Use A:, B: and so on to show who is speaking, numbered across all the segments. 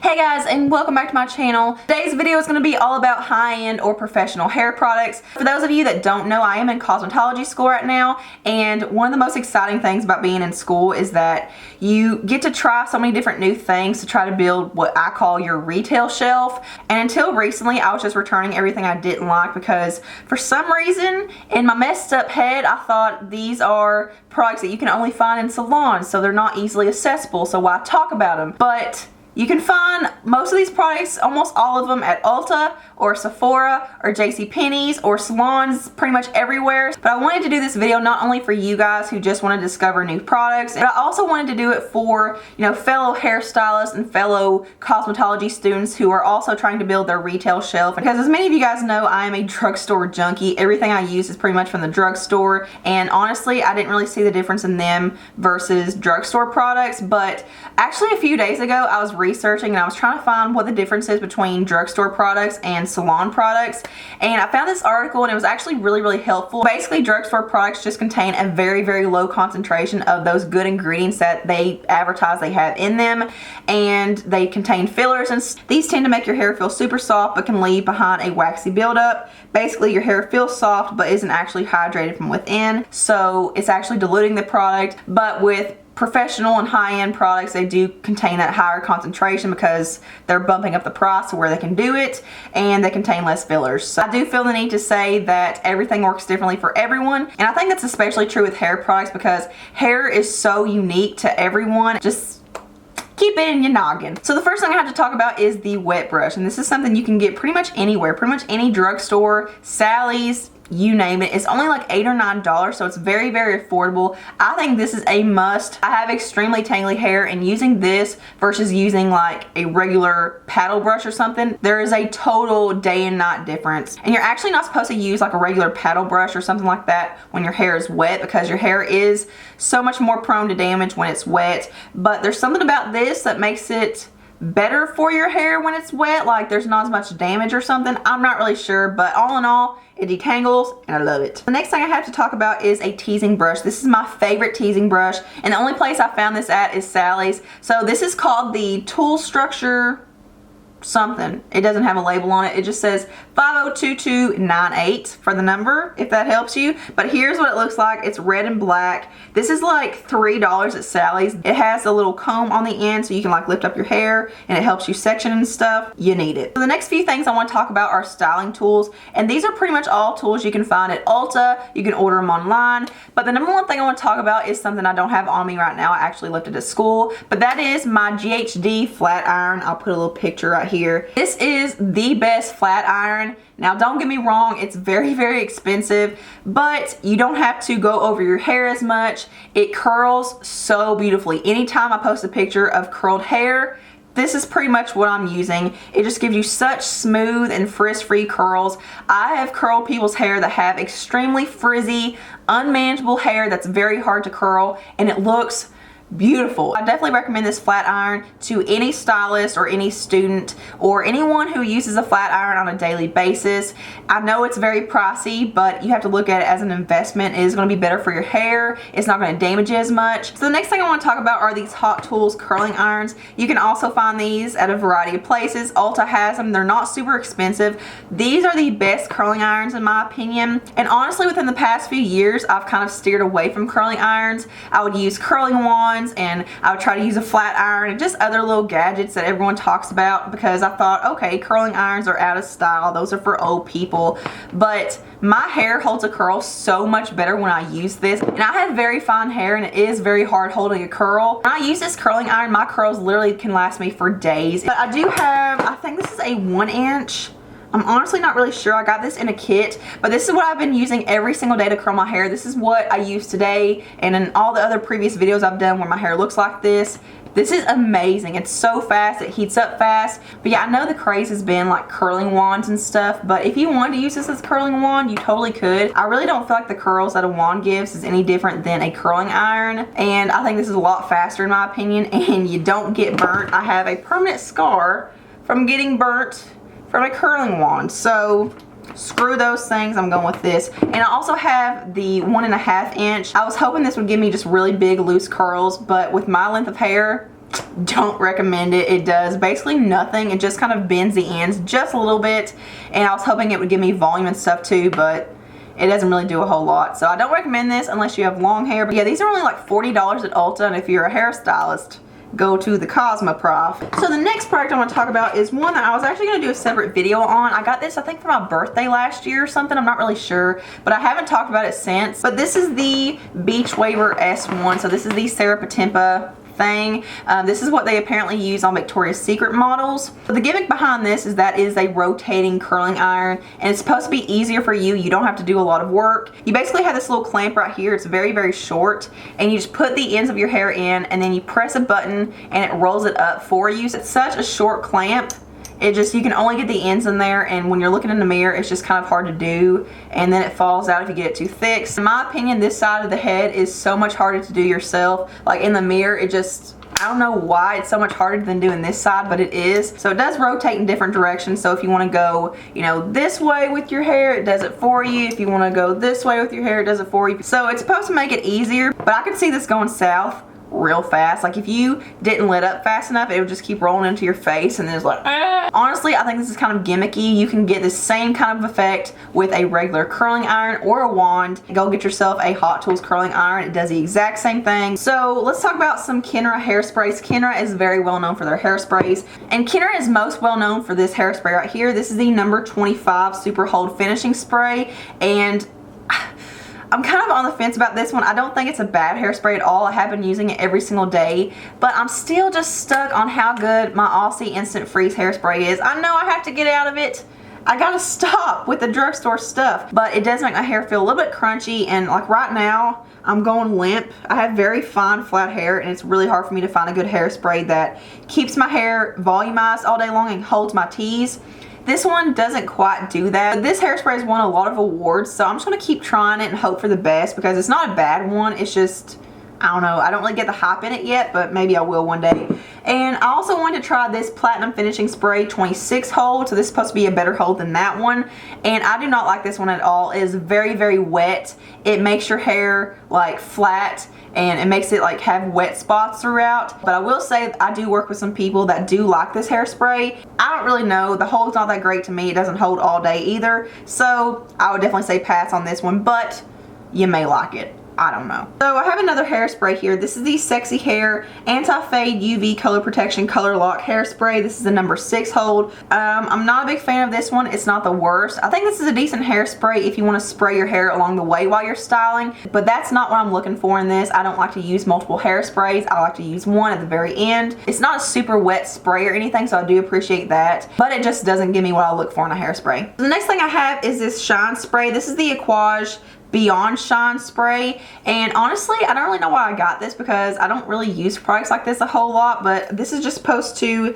A: Hey guys, and welcome back to my channel. Today's video is going to be all about high-end or professional hair products. For those of you that don't know, I am in cosmetology school right now, and one of the most exciting things about being in school is that you get to try so many different new things to try to build what I call your retail shelf. And until recently, I was just returning everything I didn't like because for some reason, in my messed up head, I thought these are products that you can only find in salons, so they're not easily accessible, so why talk about them? But you can find most of these products, almost all of them, at Ulta or Sephora or JCPenney's or salons pretty much everywhere. But I wanted to do this video not only for you guys who just want to discover new products, but I also wanted to do it for, fellow hairstylists and fellow cosmetology students who are also trying to build their retail shelf. Because as many of you guys know, I am a drugstore junkie. Everything I use is pretty much from the drugstore, and honestly, I didn't really see the difference in them versus drugstore products. But actually a few days ago, I was researching and I was trying to find what the difference is between drugstore products and salon products, and I found this article and it was actually really helpful. Basically, drugstore products just contain a very low concentration of those good ingredients that they advertise they have in them, and they contain fillers, and these tend to make your hair feel super soft but can leave behind a waxy buildup. Basically, your hair feels soft but isn't actually hydrated from within, so it's actually diluting the product. But with professional and high-end products, they do contain that higher concentration because they're bumping up the price to where they can do it, and they contain less fillers. So I do feel the need to say that everything works differently for everyone, and I think that's especially true with hair products because hair is so unique to everyone. Just keep it in your noggin. So the first thing I have to talk about is the wet brush, and this is something you can get pretty much anywhere, pretty much any drugstore, Sally's, you name it. It's only like $8 or $9, so it's very affordable. I think this is a must. I have extremely tangly hair, and using this versus using like a regular paddle brush or something, there is a total day and night difference. And you're actually not supposed to use like a regular paddle brush or something like that when your hair is wet, because your hair is so much more prone to damage when it's wet. But there's something about this that makes it better for your hair when it's wet, like there's not as much damage or something. I'm not really sure, but all in all, it detangles and I love it. The next thing I have to talk about is a teasing brush. This is my favorite teasing brush, and the only place I found this at is Sally's. So this is called the Tool Structure something. It doesn't have a label on it. It just says 502298 for the number, if that helps you. But here's what it looks like. It's red and black. This is like $3 at Sally's. It has a little comb on the end so you can like lift up your hair, and it helps you section and stuff. You need it. So the next few things I want to talk about are styling tools, and these are pretty much all tools you can find at Ulta. You can order them online, but the number one thing I want to talk about is something I don't have on me right now. I actually left it at school, but that is my GHD flat iron. I'll put a little picture right here. This is the best flat iron. Now don't get me wrong, it's very expensive, but you don't have to go over your hair as much. It curls so beautifully. Anytime I post a picture of curled hair, this is pretty much what I'm using. It just gives you such smooth and frizz-free curls. I have curled people's hair that have extremely frizzy, unmanageable hair that's very hard to curl, and it looks beautiful. I definitely recommend this flat iron to any stylist or any student or anyone who uses a flat iron on a daily basis. I know it's very pricey, but you have to look at it as an investment. It is going to be better for your hair. It's not going to damage it as much. So the next thing I want to talk about are these Hot Tools curling irons. You can also find these at a variety of places. Ulta has them. They're not super expensive. These are the best curling irons in my opinion. And honestly, within the past few years, I've kind of steered away from curling irons. I would use curling wands, and I would try to use a flat iron and just other little gadgets that everyone talks about, because I thought, okay, curling irons are out of style. Those are for old people. But my hair holds a curl so much better when I use this, and I have very fine hair and it is very hard holding a curl. When I use this curling iron, my curls literally can last me for days. But I do have, I think this is a 1-inch. I'm honestly not really sure. I got this in a kit, but this is what I've been using every single day to curl my hair. This is what I use today, and in all the other previous videos I've done where my hair looks like this. This is amazing. It's so fast. It heats up fast. But yeah, I know the craze has been like curling wands and stuff, but if you wanted to use this as a curling wand, you totally could. I really don't feel like the curls that a wand gives is any different than a curling iron, and I think this is a lot faster in my opinion, and you don't get burnt. I have a permanent scar from getting burnt from a curling wand, so screw those things. I'm going with this. And I also have the 1.5 inch. I was hoping this would give me just really big loose curls, but with my length of hair, don't recommend it. It does basically nothing. It just kind of bends the ends just a little bit, and I was hoping it would give me volume and stuff too, but it doesn't really do a whole lot. So I don't recommend this unless you have long hair. But yeah, these are only like $40 at Ulta, and if you're a hairstylist, go to the Cosmoprof. So the next product I want to talk about is one that I was actually going to do a separate video on. I got this I think for my birthday last year or something. I'm not really sure, but I haven't talked about it since. But this is the Beachwaver S1. So this is the Serapatempa thing. This is what they apparently use on Victoria's Secret models. So the gimmick behind this is that it is a rotating curling iron, and it's supposed to be easier for you. You don't have to do a lot of work. You basically have this little clamp right here. It's very, very short, and you just put the ends of your hair in, and then you press a button and it rolls it up for you. So it's such a short clamp. You can only get the ends in there, and when you're looking in the mirror, it's just kind of hard to do, and then it falls out if you get it too thick. So in my opinion, this side of the head is so much harder to do yourself. Like in the mirror, I don't know why it's so much harder than doing this side, but it is. So it does rotate in different directions. So if you want to go, you know, this way with your hair, it does it for you. If you want to go this way with your hair, it does it for you. So it's supposed to make it easier, but I could see this going south real fast. Like if you didn't let up fast enough, it would just keep rolling into your face, and then it's like, ah. Honestly, I think this is kind of gimmicky. You can get the same kind of effect with a regular curling iron or a wand. Go get yourself a Hot Tools curling iron. It does the exact same thing. So let's talk about some Kenra hairsprays. Kenra is very well known for their hairsprays, and Kenra is most well known for this hairspray right here. This is the number 25 Super Hold Finishing Spray, and I'm kind of on the fence about this one. I don't think it's a bad hairspray at all. I have been using it every single day, but I'm still just stuck on how good my Aussie Instant Freeze hairspray is. I know I have to get out of it. I gotta stop with the drugstore stuff, but it does make my hair feel a little bit crunchy, and like right now, I'm going limp. I have very fine flat hair, and it's really hard for me to find a good hairspray that keeps my hair volumized all day long and holds my tease. This one doesn't quite do that. This hairspray has won a lot of awards, so I'm just going to keep trying it and hope for the best, because it's not a bad one. It's just, I don't know, I don't really get the hype in it yet, but maybe I will one day. And I also wanted to try this Platinum Finishing Spray 26 hold. So this is supposed to be a better hold than that one. And I do not like this one at all. It is very, very wet. It makes your hair like flat, and it makes it like have wet spots throughout. But I will say I do work with some people that do like this hairspray. I don't really know. The hold's not that great to me. It doesn't hold all day either. So I would definitely say pass on this one, but you may like it. I don't know. So I have another hairspray here. This is the Sexy Hair Anti-Fade UV Color Protection Color Lock Hairspray. This is the number 6 hold. I'm not a big fan of this one. It's not the worst. I think this is a decent hairspray if you want to spray your hair along the way while you're styling, but that's not what I'm looking for in this. I don't like to use multiple hairsprays. I like to use one at the very end. It's not a super wet spray or anything, so I do appreciate that, but it just doesn't give me what I look for in a hairspray. So the next thing I have is this shine spray. This is the Aquage Beyond Shine Spray, and honestly I don't really know why I got this, because I don't really use products like this a whole lot, but this is just supposed to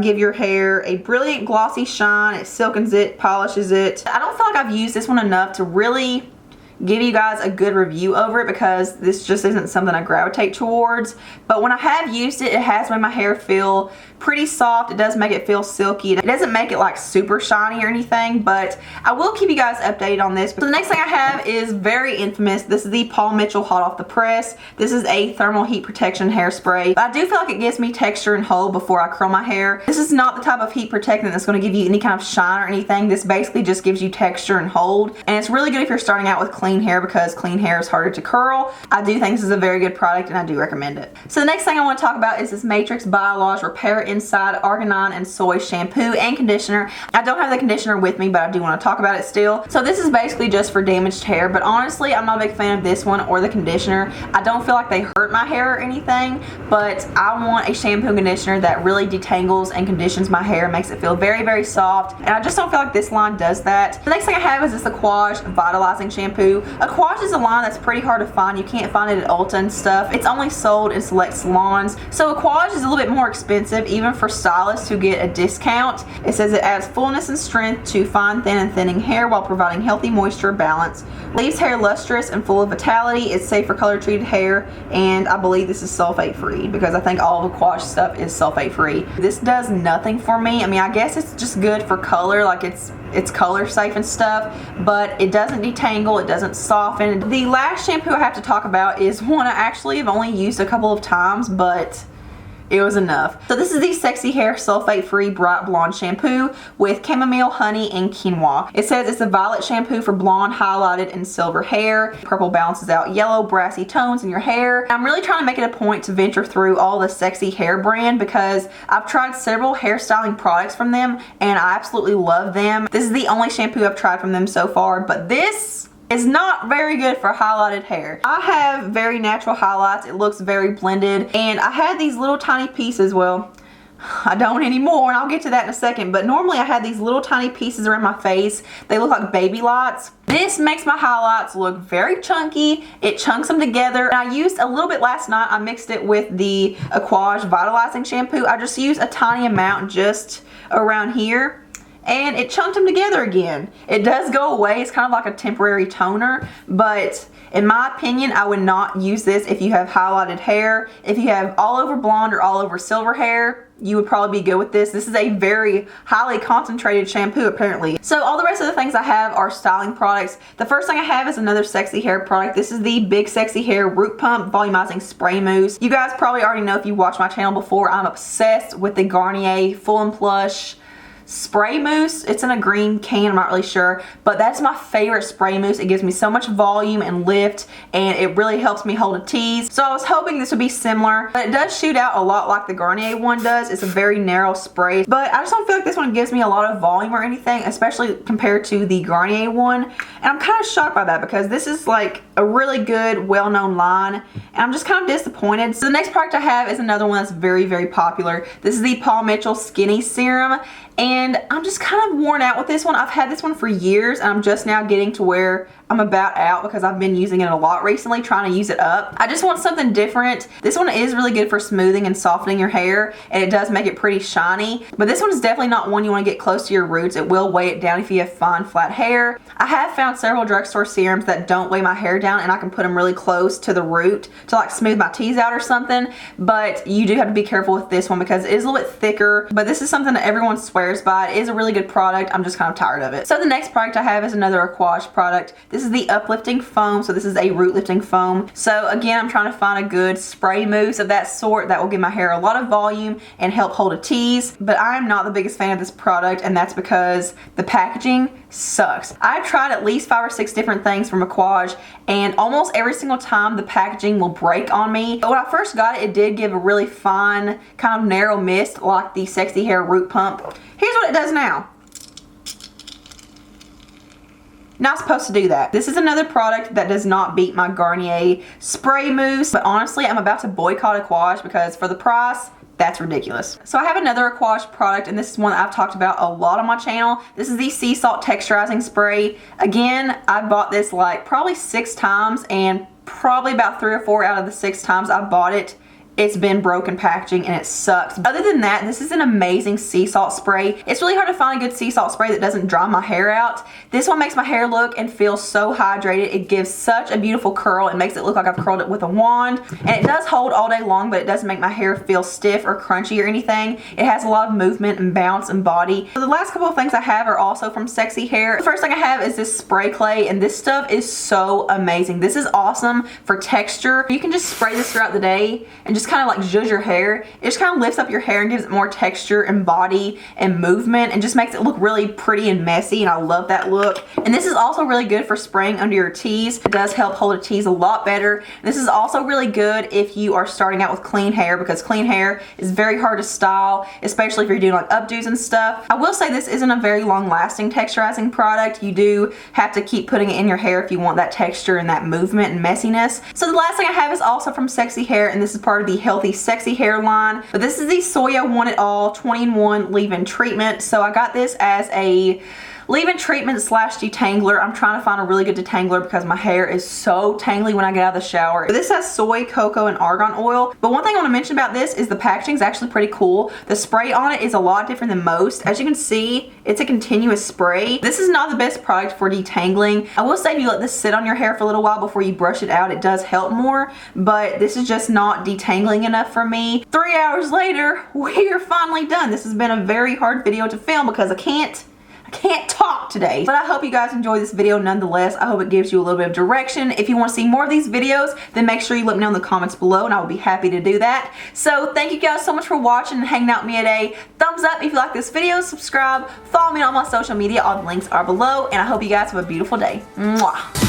A: give your hair a brilliant glossy shine. It silkens it, polishes it. I don't feel like I've used this one enough to really give you guys a good review over it, because this just isn't something I gravitate towards. But when I have used it, it has made my hair feel pretty soft. It does make it feel silky. It doesn't make it like super shiny or anything, but I will keep you guys updated on this. So the next thing I have is very infamous. This is the Paul Mitchell Hot Off the Press. This is a thermal heat protection hairspray, but I do feel like it gives me texture and hold before I curl my hair. This is not the type of heat protectant that's going to give you any kind of shine or anything. This basically just gives you texture and hold, and it's really good if you're starting out with clean hair, because clean hair is harder to curl. I do think this is a very good product, and I do recommend it. So the next thing I want to talk about is this Matrix Biolage Repair Inside Arginine and Soy Shampoo and Conditioner. I don't have the conditioner with me, but I do want to talk about it still. So this is basically just for damaged hair, but honestly I'm not a big fan of this one or the conditioner. I don't feel like they hurt my hair or anything, but I want a shampoo and conditioner that really detangles and conditions my hair, makes it feel very, very soft, and I just don't feel like this line does that. The next thing I have is this Aquage Vitalizing Shampoo. Aquage is a line that's pretty hard to find. You can't find it at Ulta and stuff. It's only sold in select salons. So Aquage is a little bit more expensive, even for stylists who get a discount. It says it adds fullness and strength to fine, thin, and thinning hair while providing healthy moisture balance. Leaves hair lustrous and full of vitality. It's safe for color treated hair, and I believe this is sulfate free, because I think all of Aquage stuff is sulfate free. This does nothing for me. I mean, I guess it's just good for color, like it's color safe and stuff, but it doesn't detangle, it doesn't soften. The last shampoo I have to talk about is one I actually have only used a couple of times, but It was enough. So this is the Sexy Hair Sulfate-Free Bright Blonde Shampoo with chamomile, honey, and quinoa. It says it's a violet shampoo for blonde, highlighted, and silver hair. Purple balances out yellow, brassy tones in your hair. I'm really trying to make it a point to venture through all the Sexy Hair brand because I've tried several hairstyling products from them and I absolutely love them. This is the only shampoo I've tried from them so far, but this is not very good for highlighted hair. I have very natural highlights. It looks very blended, and I had these little tiny pieces. Well, I don't anymore, and I'll get to that in a second, but normally I had these little tiny pieces around my face. They look like baby lights. This makes my highlights look very chunky. It chunks them together. And I used a little bit last night. I mixed it with the Aquage Vitalizing Shampoo. I just used a tiny amount just around here, and it chunked them together again. It does go away. It's kind of like a temporary toner, but in my opinion, I would not use this if you have highlighted hair. If you have all over blonde or all over silver hair, you would probably be good with this. This is a very highly concentrated shampoo apparently. So all the rest of the things I have are styling products. The first thing I have is another Sexy Hair product. This is the Big Sexy Hair Root Pump Volumizing Spray Mousse. You guys probably already know if you watched my channel before, I'm obsessed with the Garnier Full and Plush spray mousse. It's in a green can, I'm not really sure, but that's my favorite spray mousse. It gives me so much volume and lift, and it really helps me hold a tease. So I was hoping this would be similar, but it does shoot out a lot like the Garnier one does. It's a very narrow spray, but I just don't feel like this one gives me a lot of volume or anything, especially compared to the Garnier one, and I'm kind of shocked by that because this is like a really good, well-known line, and I'm just kind of disappointed. So the next product I have is another one that's very, very popular. This is the Paul Mitchell Skinny Serum, and I'm just kind of worn out with this one. I've had this one for years, and I'm just now getting to where I'm about out because I've been using it a lot recently, trying to use it up. I just want something different. This one is really good for smoothing and softening your hair, and it does make it pretty shiny, but this one is definitely not one you want to get close to your roots. It will weigh it down if you have fine, flat hair. I have found several drugstore serums that don't weigh my hair down, and I can put them really close to the root to like smooth my tease out or something, but you do have to be careful with this one because it is a little bit thicker, but this is something that everyone swears by. It is a really good product. I'm just kind of tired of it. So the next product I have is another Aquage product. This is the Uplifting Foam. So this is a root lifting foam. So again, I'm trying to find a good spray mousse of that sort that will give my hair a lot of volume and help hold a tease, but I'm not the biggest fan of this product, and that's because the packaging sucks. I've tried at least 5 or 6 different things from Aquage, and almost every single time the packaging will break on me. But when I first got it, it did give a really fine kind of narrow mist like the Sexy Hair Root Pump. Here's what it does now. Not supposed to do that. This is another product that does not beat my Garnier spray mousse, but honestly, I'm about to boycott Aquage because for the price, that's ridiculous. So I have another Aquage product, and this is one that I've talked about a lot on my channel. This is the Sea Salt Texturizing Spray. Again, I bought this like probably 6 times, and probably about 3 or 4 out of the 6 times I bought it, it's been broken packaging and it sucks. Other than that, this is an amazing sea salt spray. It's really hard to find a good sea salt spray that doesn't dry my hair out. This one makes my hair look and feel so hydrated. It gives such a beautiful curl. It makes it look like I've curled it with a wand, and it does hold all day long, but it doesn't make my hair feel stiff or crunchy or anything. It has a lot of movement and bounce and body. So the last couple of things I have are also from Sexy Hair. The first thing I have is this spray clay, and this stuff is so amazing. This is awesome for texture. You can just spray this throughout the day and just kind of like zhuzh your hair. It just kind of lifts up your hair and gives it more texture and body and movement, and just makes it look really pretty and messy, and I love that look. And this is also really good for spraying under your tease. It does help hold a tease a lot better. And this is also really good if you are starting out with clean hair, because clean hair is very hard to style, especially if you're doing like updos and stuff. I will say this isn't a very long lasting texturizing product. You do have to keep putting it in your hair if you want that texture and that movement and messiness. So the last thing I have is also from Sexy Hair, and this is part of the Healthy Sexy Hair line, but this is the Soya One It All 20-in-1 leave-in treatment. So I got this as a leave-in treatment slash detangler. I'm trying to find a really good detangler because my hair is so tangly when I get out of the shower. This has soy, cocoa, and argan oil. But one thing I want to mention about this is the packaging is actually pretty cool. The spray on it is a lot different than most. As you can see, it's a continuous spray. This is not the best product for detangling. I will say if you let this sit on your hair for a little while before you brush it out, it does help more, but this is just not detangling enough for me. 3 hours later, we are finally done. This has been a very hard video to film because I can't I can't talk today. But I hope you guys enjoyed this video nonetheless. I hope it gives you a little bit of direction. If you want to see more of these videos, then make sure you let me know in the comments below and I will be happy to do that. So thank you guys so much for watching and hanging out with me today. Thumbs up if you like this video, subscribe, follow me on my social media. All the links are below, and I hope you guys have a beautiful day. Mwah.